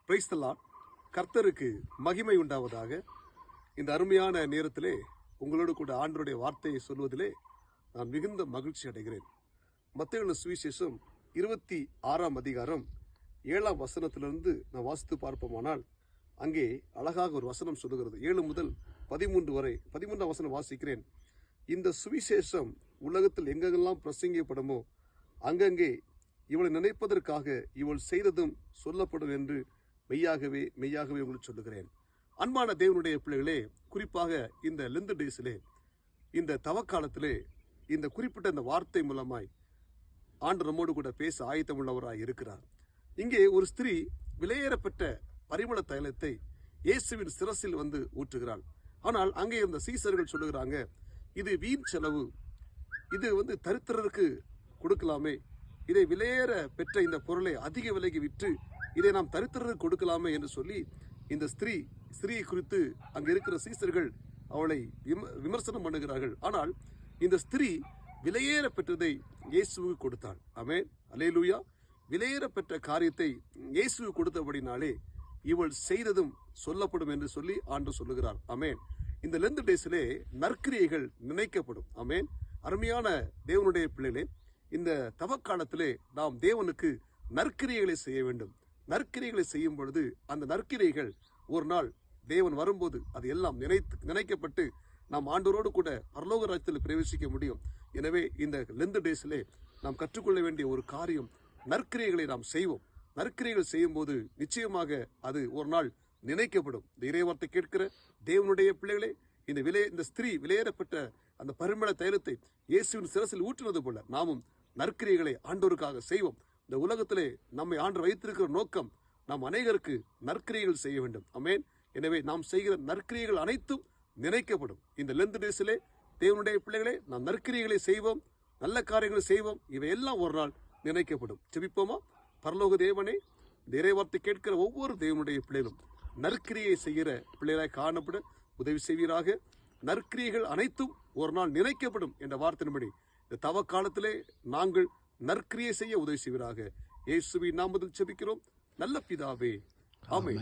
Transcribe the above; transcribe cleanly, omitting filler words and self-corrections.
Praise the Lord. கர்த்தருக்கு மகிமை உண்டாவதாக. இந்த அருமையான நேரத்திலே உங்களோடு கூட ஆண்டவருடைய வார்த்தையை சொல்வதிலே நான் மிகுந்த மகிழ்ச்சி அடைகிறேன். மத்தேயு சுவிசேஷம் 26ஆம் அதிகாரம் 7ஆம் வசனத்திலிருந்து நான் வாசித்து பார்ப்போமானால், அங்கே அழகாக ஒரு வசனம் சொல்லுகிறது. 7 முதல் 13 வரை. 13ஆம் வசனம் வாசிக்கிறேன். இந்த சுவிசேஷம் உலகத்தில் எங்கெல்லாம் பிரசங்கிக்கப்படுமோ அங்கங்கே இவளை நினைப்பதற்காக இவள் செய்ததும் சொல்லப்படும் என்று மெய்யாகவே உங்களுக்கு சொல்லுகிறேன். அன்பான தேவனுடைய பிள்ளைகளே, குறிப்பாக இந்த லெந்து டேஸிலே, இந்த தவக்காலத்திலே, இந்த குறிப்பிட்ட இந்த வார்த்தை மூலமாய் ஆண்டு நம்மோடு கூட பேச ஆயத்தமுள்ளவராய் இருக்கிறார். இங்கே ஒரு ஸ்திரீ விலையேறப்பட்ட பரிமள தைலத்தை இயேசுவின் சிரசில் வந்து ஊற்றுகிறாள். ஆனால் அங்கே இந்த சீசர்கள் சொல்லுகிறாங்க, இது வீண் செலவு, இது தரித்திரருக்கு கொடுக்கலாமே, இதை விலையேற பெற்ற இந்த பொருளை அதிக விலைக்கு விற்று இதை நாம் தரித்திரருக்கு கொடுக்கலாமே என்று சொல்லி இந்த ஸ்திரீயை குறித்து அங்கே இருக்கிற சீசர்கள் அவளை விமர்சனம் பண்ணுகிறார்கள். ஆனால் இந்த ஸ்திரீ விலையேற பெற்றதை இயேசுவுக்கு கொடுத்தாள். ஆமென், அல்லேலூயா. விலையேற பெற்ற காரியத்தை இயேசுவுக்கு கொடுத்தபடினாலே இவள் செய்ததும் சொல்லப்படும் என்று சொல்லி ஆண்டவர் சொல்லுகிறார். ஆமென். இந்த லெந்து டேஸிலே நற்கிரியைகள் நினைக்கப்படும். ஆமென். அருமையான தேவனுடைய பிள்ளைகளே, இந்த தவக்காலத்திலே நாம் தேவனுக்கு நற்கிரியைகளை செய்ய வேண்டும். நற்கிரியைகளை செய்யும் பொழுது அந்த நற்கிரியைகள் ஒரு நாள் தேவன் வரும்போது அது எல்லாம் நினைக்கப்பட்டு நாம் ஆண்டவரோடு கூட பரலோக ராஜ்யத்தில் பிரவேசிக்க முடியும். எனவே இந்த லெந்து டேஸிலே நாம் கற்றுக்கொள்ள வேண்டிய ஒரு காரியம், நற்கிரியைகளை நாம் செய்வோம். நற்கிரியைகள் செய்யும் போது நிச்சயமாக அது ஒரு நாள் நினைக்கப்படும். இந்த இறைவார்த்தை கேட்கிற தேவனுடைய பிள்ளைகளே, இந்த ஸ்திரீ விலையேறப்பட்ட அந்த பரிமள தைலத்தை இயேசுவின் சிரசில் ஊற்றினது போல நாமும் நற்கிரியைகளை ஆண்டவருக்காக செய்வோம். இந்த உலகத்திலே நம்மை ஆண்டவர் வைத்திருக்கிற நோக்கம், நாம் அநேகருக்கு நற்கிரியைகள் செய்ய வேண்டும். ஆமென். எனவே நாம் செய்கிற நற்கிரியைகள் அனைத்தும் நினைக்கப்படும். இந்த லெந்து டேஸிலே தேவனுடைய பிள்ளைகளே, நாம் நற்கிரியைகளை செய்வோம், நல்ல காரியங்களை செய்வோம். இவையெல்லாம் ஒரு நாள் நினைக்கப்படும். ஜெபிப்போமா? பரலோக தேவனே, இந்த இறைவார்த்தை கேட்கிற ஒவ்வொரு தேவனுடைய பிள்ளைகளும் நற்கிரியை செய்கிற பிள்ளைகளாய் காணப்பட உதவி செய்வீராக. நற்கிரியைகள் அனைத்தும் ஒரு நாள் நினைக்கப்படும் என்ற வார்த்தையின்படி இந்த தவ காலத்திலே நாங்கள் நற்கிரியை செய்ய உதவி செய்வீராக. இயேசுவின் நாமத்தில் ஜெபிக்கிறோம் நல்ல பிதாவே. ஆமென்.